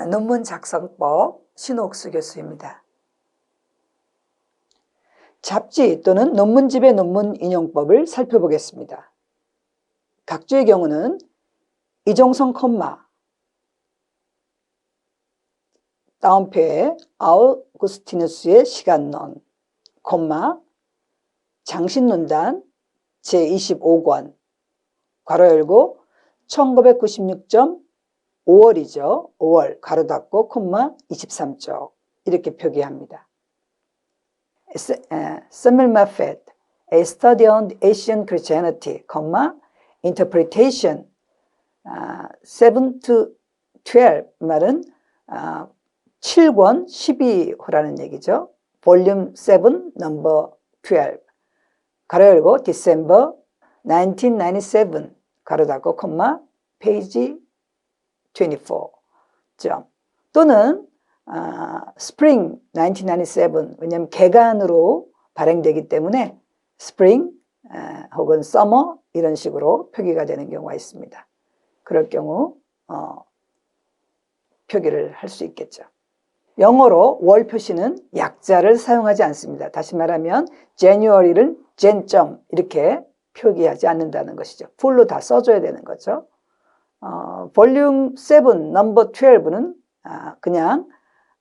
논문 작성법 신옥수 교수입니다. 잡지 또는 논문집의 논문 인용법을 살펴보겠습니다. 각주의 경우는 이종성 콤마, 다운표에 아우구스티누스의 시간론, 콤마, 장신논단 제25권, 괄호 열고 1996점 5월이죠. 5월, 가로 닫고, 콤마 23쪽 이렇게 표기합니다. Samuel Moffett, A Study on Asian Christianity, Interpretation 7 to 12 말은 7권 12호라는 얘기죠. Volume 7, Number 12 가로 열고 December 1997 가로 닫고, 콤마 페이지 24점 또는 Spring 1997 왜냐하면 개간으로 발행되기 때문에 Spring 혹은 Summer 이런 식으로 표기가 되는 경우가 있습니다. 그럴 경우 표기를 할 수 있겠죠. 영어로 월 표시는 약자를 사용하지 않습니다. 다시 말하면 January를 Jan. 이렇게 표기하지 않는다는 것이죠. 풀로 다 써줘야 되는 거죠. 볼륨 7, 넘버 12는 그냥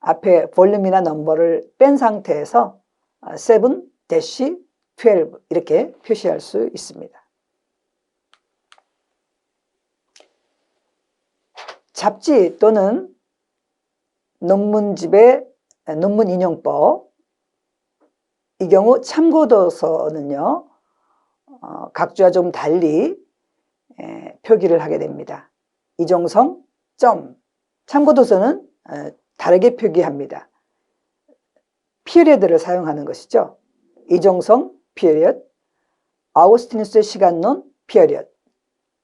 앞에 볼륨이나 넘버를 뺀 상태에서 7-12 이렇게 표시할 수 있습니다. 잡지 또는 논문집의 논문 인용법, 이 경우 참고도서는요 각주와 좀 달리 표기를 하게 됩니다. 이종성 점, 참고도서는 다르게 표기합니다. 피리어드를 사용하는 것이죠. 이종성 피리어드, 아우구스티누스의 시간론 피리어드,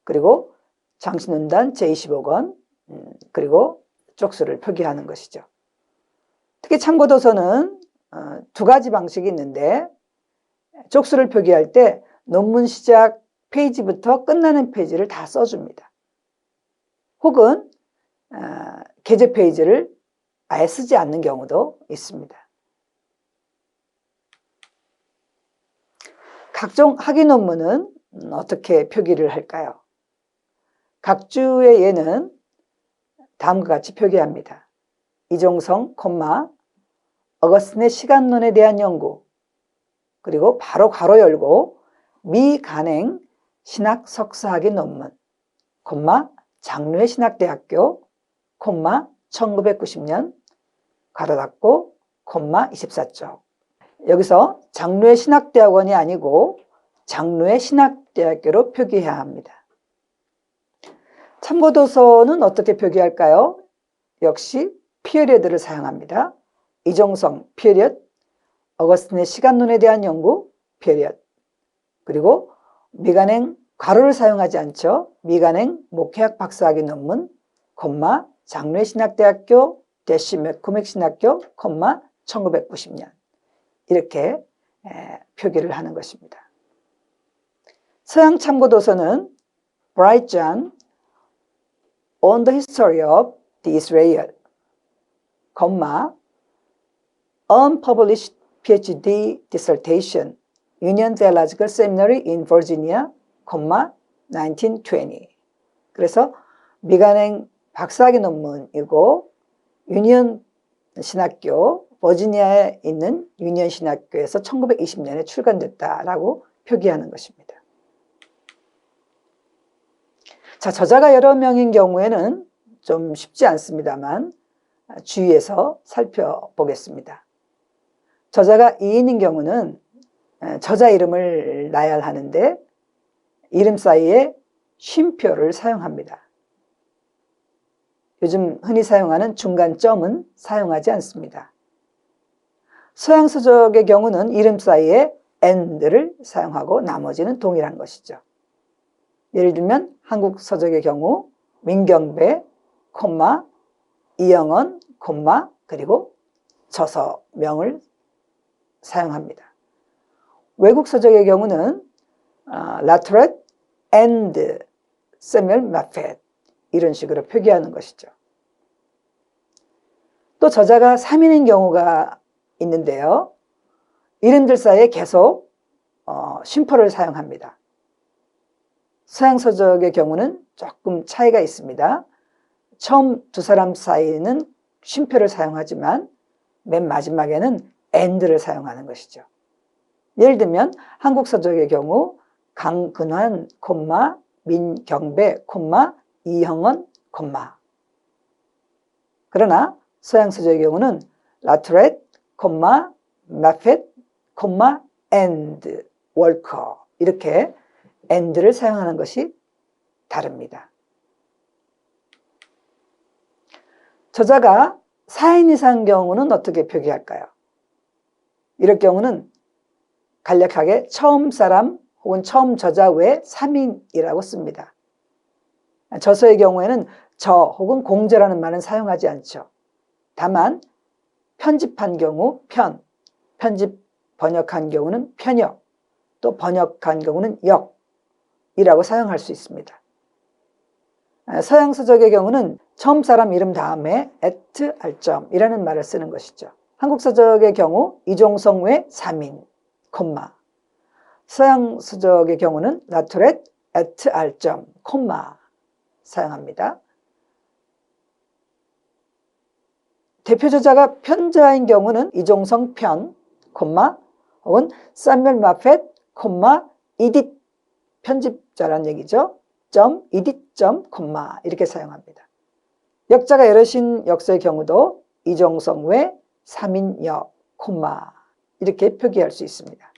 그리고 장신논단 제25권, 그리고 쪽수를 표기하는 것이죠. 특히 참고도서는 두 가지 방식이 있는데, 쪽수를 표기할 때 논문 시작 페이지부터 끝나는 페이지를 다 써줍니다. 혹은 게재 페이지를 아예 쓰지 않는 경우도 있습니다. 각종 학위 논문은 어떻게 표기를 할까요? 각주의 예는 다음과 같이 표기합니다. 이종성, 어거스틴의 시간론에 대한 연구, 그리고 바로 괄호 열고 미간행 신학 석사학위 논문, 장로의 신학대학교, 1990년, 가로 닫고, 24쪽. 여기서 장로의 신학대학원이 아니고 장로의 신학대학교로 표기해야 합니다. 참고도서는 어떻게 표기할까요? 역시 피리어드를 사용합니다. 이종성 피리어드, 어거스틴의 시간론에 대한 연구 피리어드, 그리고 미간행 괄호를 사용하지 않죠. 미간행 목회학 박사학위 논문, 장로의 신학대학교, 맥코맥 신학교, 1990년 이렇게 표기를 하는 것입니다. 서양 참고도서는 Brightjohn on the History of the Israel, Unpublished PhD Dissertation, Union Theological Seminary in Virginia, 1920. 그래서 미간행 박사학위 논문이고 유니언 신학교, 버지니아에 있는 유니언 신학교에서 1920년에 출간됐다라고 표기하는 것입니다. 자, 저자가 여러 명인 경우에는 좀 쉽지 않습니다만 주의해서 살펴보겠습니다. 저자가 2인인 경우는 저자 이름을 나열하는데 이름 사이에 쉼표를 사용합니다. 요즘 흔히 사용하는 중간점은 사용하지 않습니다. 서양 서적의 경우는 이름 사이에 and를 사용하고 나머지는 동일한 것이죠. 예를 들면 한국 서적의 경우 민경배, 이영언, 그리고 저서명을 사용합니다. 외국 서적의 경우는 라트렛 and Samuel Moffett 이런 식으로 표기하는 것이죠. 또 저자가 3인인 경우가 있는데요. 이름들 사이에 계속 쉼표를 사용합니다. 서양 서적의 경우는 조금 차이가 있습니다. 처음 두 사람 사이는 쉼표를 사용하지만 맨 마지막에는 and를 사용하는 것이죠. 예를 들면 한국 서적의 경우 강근환, 민경배, 이형원, 그러나 서양 서적의 경우는 라트렛, 마펫, and, 월커 이렇게 and를 사용하는 것이 다릅니다. 저자가 4인 이상 경우는 어떻게 표기할까요? 이럴 경우는 간략하게 처음 사람 혹은 처음 저자 외 3인이라고 씁니다. 저서의 경우에는 저 혹은 공저라는 말은 사용하지 않죠. 다만 편집한 경우 편집 번역한 경우는 편역, 또 번역한 경우는 역이라고 사용할 수 있습니다. 서양 서적의 경우는 처음 사람 이름 다음에 at 이라는 말을 쓰는 것이죠. 한국 서적의 경우 이종성 외 3인, 서양 서적의 경우는 라트렛, at 사용합니다. 대표 저자가 편자인 경우는 이종성 편, 혹은 사뮤엘 마펫, edit 편집자란 얘기죠. edit, 이렇게 사용합니다. 역자가 여럿인 역서의 경우도 이종성 외 3인 역, 이렇게 표기할 수 있습니다.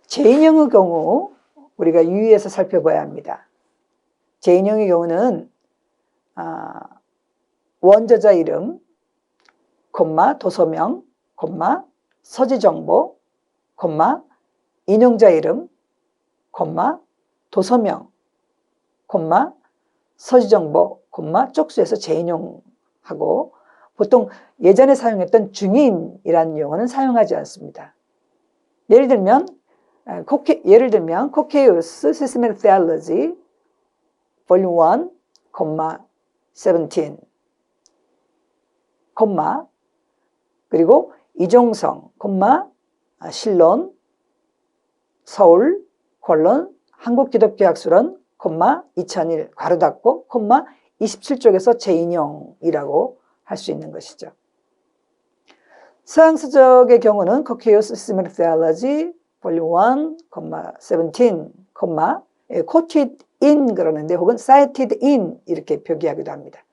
제인형의 경우 우리가 유의해서 살펴봐야 합니다. 제인형의 경우는 원저자 이름, 도서명, 서지정보, 인용자 이름, 도서명, 서지정보, 쪽수에서 제인용하고 보통 예전에 사용했던 중인이라는 용어는 사용하지 않습니다. 예를 들면 코케우스 시스템 테올로지 볼륨 1, 17, 그리고 이종성, 신론, 서울, 한국기독교학술원, 2001, 괄호 닫고, 27쪽에서 제인용이라고 할 수 있는 것이죠. 서양 서적의 경우는 코케우스 시스템 테올로지 볼륨 1, 17, quoted in 그러는데 혹은 cited in 이렇게 표기하기도 합니다.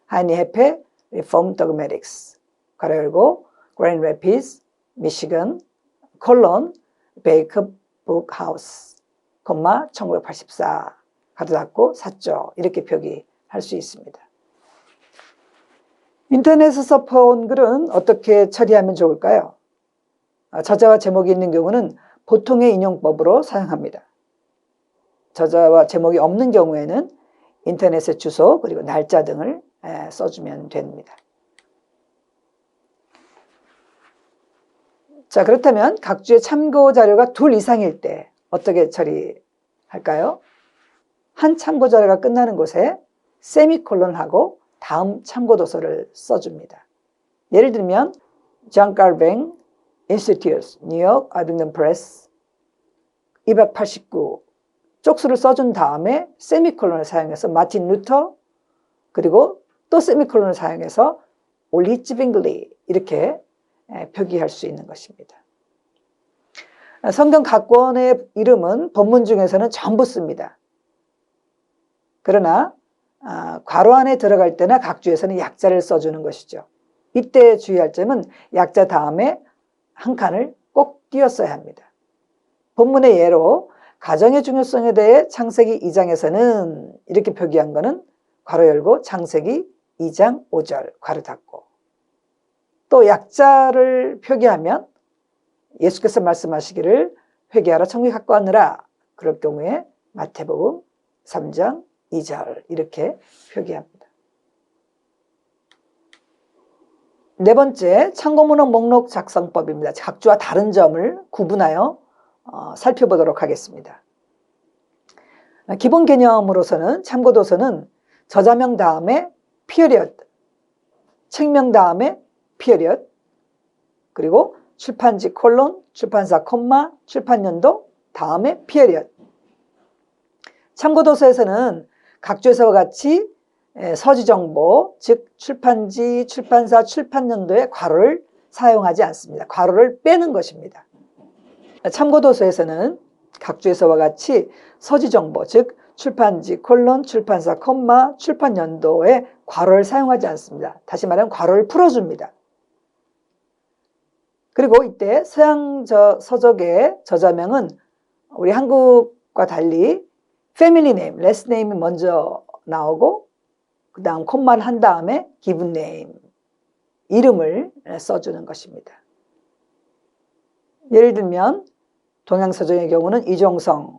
하니 헤페 Reformed Dogmatics 괄호 열고 Grand Rapids, 미시건, 베이커 북하우스, 1984 괄호 닫고 4조 이렇게 표기할 수 있습니다. 인터넷에서 본 글은 어떻게 처리하면 좋을까요? 저자와 제목이 있는 경우는 보통의 인용법으로 사용합니다. 저자와 제목이 없는 경우에는 인터넷의 주소 그리고 날짜 등을 써주면 됩니다. 자, 그렇다면 각주의 참고 자료가 둘 이상일 때 어떻게 처리할까요? 한 참고 자료가 끝나는 곳에 세미콜론하고 다음 참고 도서를 써줍니다. 예를 들면 존 칼뱅 인스티튜트 뉴욕 아빙턴 프레스 289 쪽수를 써준 다음에 세미콜론을 사용해서 마틴 루터 그리고 또 세미콜론을 사용해서 올리츠 빙글리 이렇게 표기할 수 있는 것입니다. 성경 각 권의 이름은 본문 중에서는 전부 씁니다. 그러나 괄호 안에 들어갈 때나 각주에서는 약자를 써주는 것이죠. 이때 주의할 점은 약자 다음에 한 칸을 꼭 띄었어야 합니다. 본문의 예로 가정의 중요성에 대해 창세기 2장에서는 이렇게 표기한 것은 괄호 열고 창세기 2장 5절 괄호 닫고 또 약자를 표기하면 예수께서 말씀하시기를 회개하라 천국에 갖고 왔느라 그럴 경우에 마태복음 3장 2절 이렇게 표기합니다. 네 번째, 참고문헌 목록 작성법입니다. 각주와 다른 점을 구분하여 살펴보도록 하겠습니다. 기본 개념으로서는 참고도서는 저자명 다음에 period. 책명 다음에 period. 그리고 출판지 콜론, 출판사 콤마, 출판연도 다음에 period. 참고도서에서는 각주에서와 같이 서지정보, 즉 출판지, 출판사, 출판연도에 괄호를 사용하지 않습니다. 괄호를 빼는 것입니다. 참고도서에서는 각주에서와 같이 서지정보, 즉 출판지 콜론, 출판사 콤마, 출판연도에 괄호를 사용하지 않습니다. 다시 말하면 괄호를 풀어줍니다. 그리고 이때 서양 서적의 저자명은 우리 한국과 달리 패밀리 네임, 레스 네임이 먼저 나오고 그 다음 콤마를 한 다음에 기분 네임, 이름을 써주는 것입니다. 예를 들면 동양서적의 경우는 이종성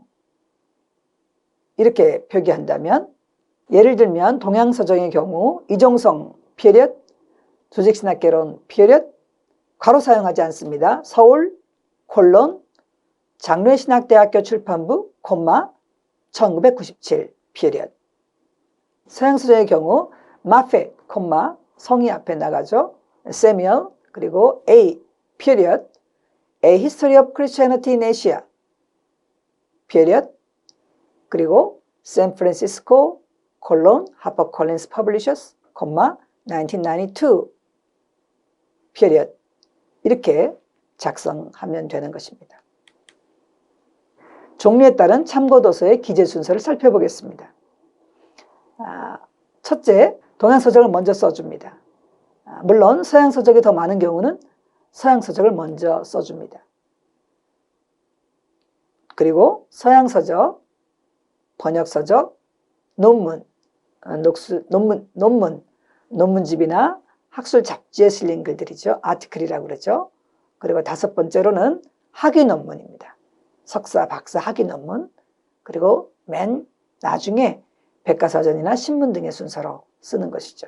이렇게 표기한다면, 예를 들면 동양서적의 경우 이종성 period, 조직신학개론 period, 괄호 사용하지 않습니다. 서울 콜론 장례신학대학교 출판부 콤마 1997 period. 서양서적의 경우 마펫 콤마 성이 앞에 나가죠. 세뮤얼 그리고 A period, A History of Christianity in Asia period, 그리고 샌프란시스코 콜론 하퍼콜린스 퍼블리셔스 콤마 1992 period. 이렇게 작성하면 되는 것입니다. 종류에 따른 참고도서의 기재 순서를 살펴보겠습니다. 첫째, 동양서적을 먼저 써줍니다. 물론 서양서적이 더 많은 경우는 서양서적을 먼저 써줍니다. 그리고 서양서적, 번역서적, 논문집이나 학술 잡지에 실린 글들이죠. 아티클이라고 그러죠. 그리고 다섯 번째로는 학위 논문입니다. 석사, 박사 학위 논문. 그리고 맨 나중에 백과사전이나 신문 등의 순서로 쓰는 것이죠.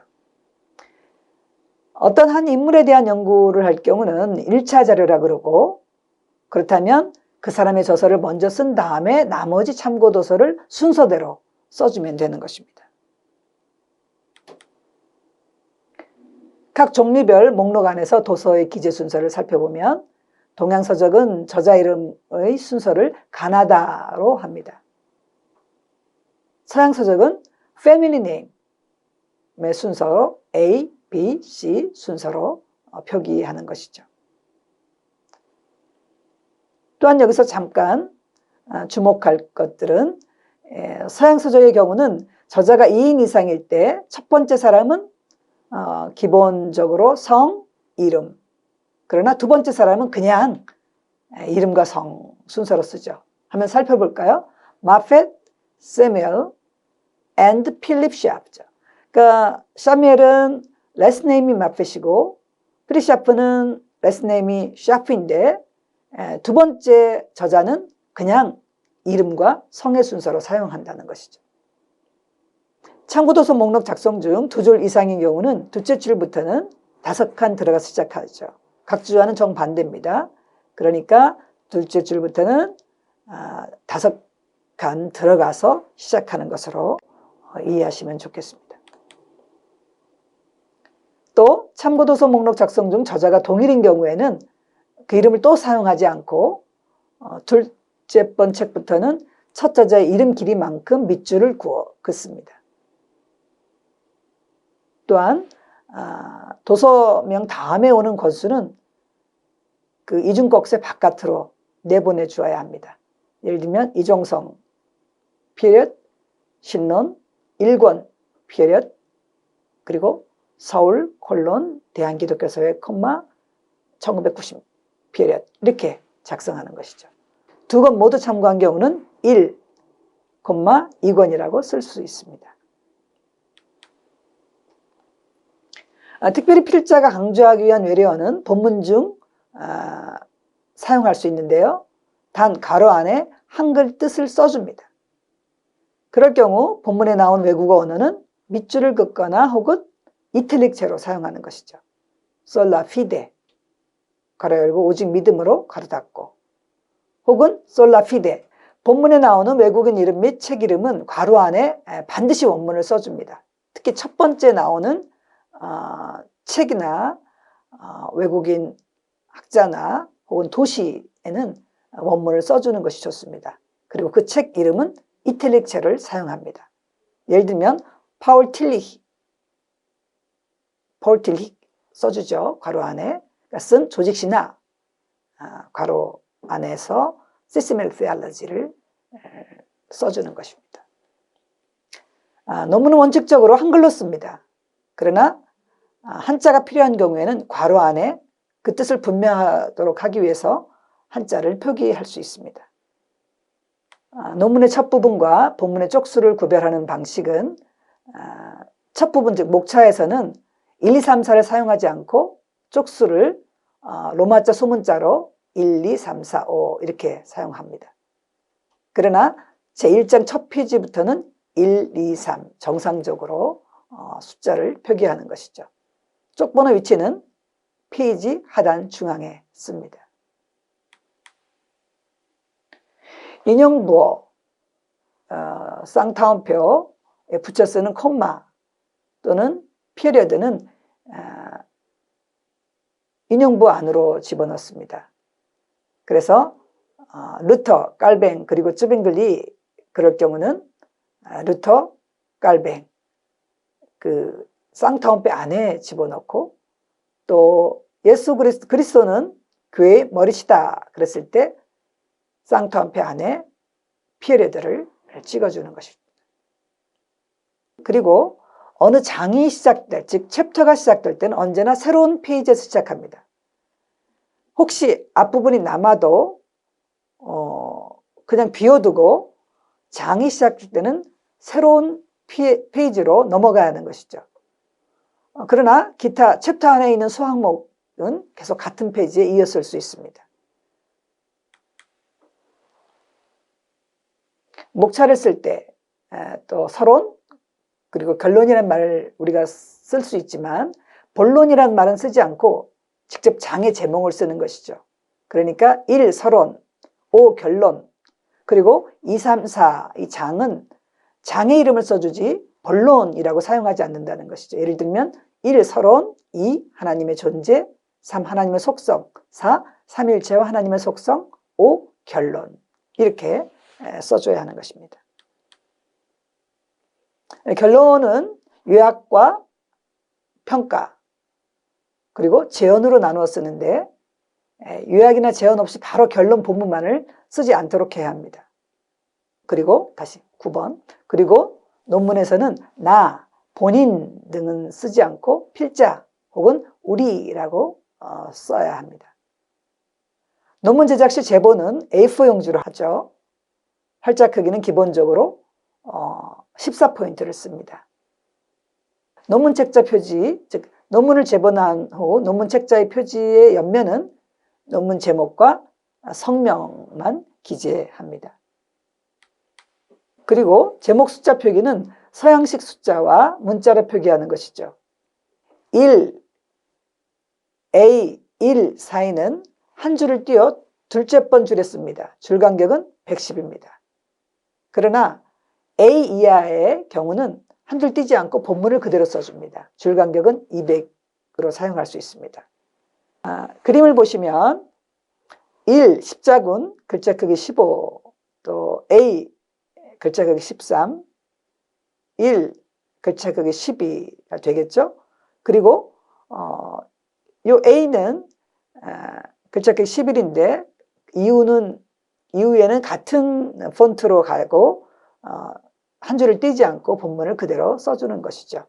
어떤 한 인물에 대한 연구를 할 경우는 1차 자료라고 그러고, 그렇다면 그 사람의 저서를 먼저 쓴 다음에 나머지 참고도서를 순서대로 써주면 되는 것입니다. 각 종류별 목록 안에서 도서의 기재 순서를 살펴보면 동양서적은 저자 이름의 순서를 가나다로 합니다. 서양서적은 패밀리 네임의 순서로 A, B, C 순서로 표기하는 것이죠. 또한 여기서 잠깐 주목할 것들은 서양서적의 경우는 저자가 2인 이상일 때 첫 번째 사람은 기본적으로 성, 이름. 그러나 두 번째 사람은 그냥 이름과 성 순서로 쓰죠. 한번 살펴볼까요? 마펫, 세뮤얼, and 필립 샤프죠. 그러니까 샤뮤엘은 레스 네임이 마펫이고 필립 샤프는 레스 네임이 샤프인데 두 번째 저자는 그냥 이름과 성의 순서로 사용한다는 것이죠. 참고도서 목록 작성 중 두 줄 이상인 경우는 둘째 줄부터는 5칸 들어가서 시작하죠. 각 주와는 정반대입니다. 그러니까 둘째 줄부터는 5칸 들어가서 시작하는 것으로 이해하시면 좋겠습니다. 또 참고도서 목록 작성 중 저자가 동일인 경우에는 그 이름을 또 사용하지 않고 둘째 번 책부터는 첫 저자의 이름 길이만큼 밑줄을 긋습니다. 또한 도서명 다음에 오는 권수는 그 이중꺽쇠 바깥으로 내보내 주어야 합니다. 예를 들면 이종성 period, 신론 1권 period, 그리고 서울 콜론 대한기독교사회 콤마 1990 period 이렇게 작성하는 것이죠. 두 권 모두 참고한 경우는 1, 2권이라고 쓸 수 있습니다. 특별히 필자가 강조하기 위한 외래어는 본문 중 사용할 수 있는데요. 단 괄호 안에 한글 뜻을 써줍니다. 그럴 경우 본문에 나온 외국어 언어는 밑줄을 긋거나 혹은 이탈릭체로 사용하는 것이죠. 솔라 피데 괄호 열고 오직 믿음으로 괄호 닫고, 혹은 솔라 피데 본문에 나오는 외국인 이름 및 책 이름은 괄호 안에 반드시 원문을 써줍니다. 특히 첫 번째 나오는 책이나 외국인 학자나 혹은 도시에는 원문을 써주는 것이 좋습니다. 그리고 그 책 이름은 이탈릭체를 사용합니다. 예를 들면 파울 틸리히 써주죠. 괄호 안에 쓴 조직신화 괄호 안에서 시스테매틱 티올로지를 써주는 것입니다. 논문은 원칙적으로 한글로 씁니다. 그러나 한자가 필요한 경우에는 괄호 안에 그 뜻을 분명하도록 하기 위해서 한자를 표기할 수 있습니다. 논문의 첫 부분과 본문의 쪽수를 구별하는 방식은 첫 부분 즉 목차에서는 1, 2, 3, 4를 사용하지 않고 쪽수를 로마자 소문자로 1, 2, 3, 4, 5 이렇게 사용합니다. 그러나 제1장 첫 페이지부터는 1, 2, 3 정상적으로 숫자를 표기하는 것이죠. 쪽번호 위치는 페이지 하단 중앙에 씁니다. 인용부호, 쌍따옴표에 붙여 쓰는 콤마 또는 피리어드는 인용부 안으로 집어넣습니다. 그래서 루터, 깔뱅, 그리고 쯔빙글리 그럴 경우는 루터, 깔뱅 그 쌍따옴표 안에 집어넣고 또 예수 그리스도는 교회의 머리시다 그랬을 때 쌍따옴표 안에 피리어드를 찍어주는 것입니다. 그리고 어느 장이 시작될, 즉 챕터가 시작될 때는 언제나 새로운 페이지에서 시작합니다. 혹시 앞부분이 남아도 그냥 비워두고 장이 시작될 때는 새로운 페이지로 넘어가야 하는 것이죠. 그러나 기타 챕터 안에 있는 수항목은 계속 같은 페이지에 이어설 수 있습니다. 목차를 쓸 때 또 서론 그리고 결론이라는 말을 우리가 쓸 수 있지만 본론이라는 말은 쓰지 않고 직접 장의 제목을 쓰는 것이죠. 그러니까 1. 서론, 5. 결론, 그리고 2, 3, 4 이 장은 장의 이름을 써주지 본론이라고 사용하지 않는다는 것이죠. 예를 들면 1. 서론, 2. 하나님의 존재, 3. 하나님의 속성, 4. 삼위일체와 하나님의 속성, 5. 결론 이렇게 써줘야 하는 것입니다. 결론은 요약과 평가 그리고 제언으로 나누어 쓰는데 요약이나 제언 없이 바로 결론 본문만을 쓰지 않도록 해야 합니다. 그리고 다시 9번 그리고 논문에서는 나, 본인 등은 쓰지 않고 필자 혹은 우리라고 써야 합니다. 논문 제작 시 제본은 A4 용지로 하죠. 활자 크기는 기본적으로 14포인트를 씁니다. 논문 책자 표지, 즉 논문을 제본한 후 논문 책자의 표지의 옆면은 논문 제목과 성명만 기재합니다. 그리고 제목 숫자 표기는 서양식 숫자와 문자로 표기하는 것이죠. 1, A, 1 사이는 한 줄을 띄어 둘째 번 줄에 씁니다. 줄 간격은 110입니다. 그러나 A 이하의 경우는 한 줄 띄지 않고 본문을 그대로 써줍니다. 줄 간격은 200으로 사용할 수 있습니다. 그림을 보시면 1, 십자군, 글자 크기 15, 또 A, 글자 크기 13, 1, 글자 크기 12가 되겠죠? 그리고 요 A는 글자 크기 11인데 이후에는 같은 폰트로 가고 한 줄을 띄지 않고 본문을 그대로 써주는 것이죠.